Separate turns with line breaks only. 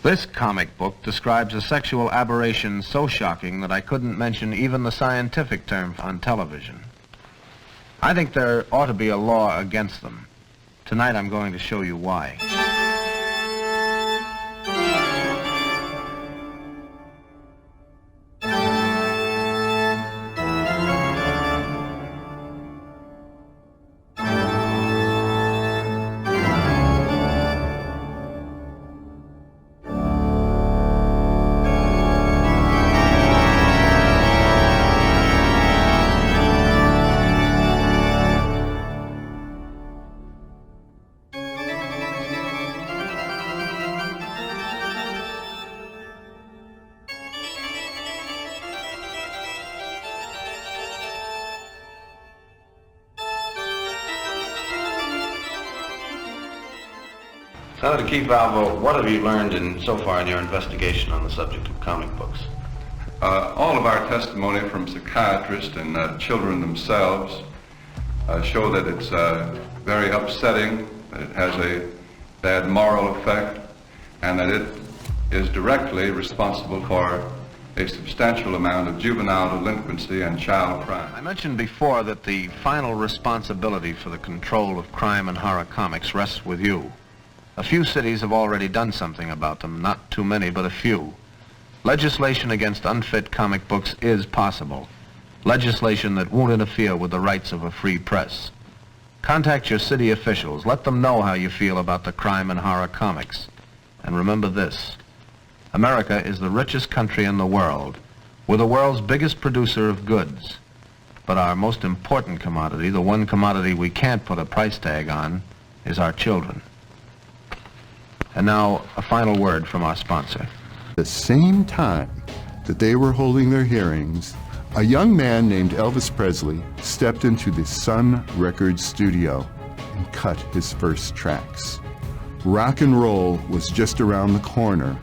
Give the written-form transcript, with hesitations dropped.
This comic book describes a sexual aberration so shocking that I couldn't mention even the scientific term on television. I think there ought to be a law against them. Tonight I'm going to show you why.
Senator Keith Valvo, what have you learned so far in your investigation on the subject of comic books?
All of our testimony from psychiatrists and children themselves show that it's very upsetting, that it has a bad moral effect, and that it is directly responsible for a substantial amount of juvenile delinquency and child crime.
I mentioned before that the final responsibility for the control of crime and horror comics rests with you. A few cities have already done something about them, not too many, but a few. Legislation against unfit comic books is possible. Legislation that won't interfere with the rights of a free press. Contact your city officials. Let them know how you feel about the crime and horror comics. And remember this: America is the richest country in the world. We're the world's biggest producer of goods. But our most important commodity, the one commodity we can't put a price tag on, is our children. And now, a final word from our sponsor.
The same time that they were holding their hearings, a young man named Elvis Presley stepped into the Sun Records studio and cut his first tracks. Rock and roll was just around the corner,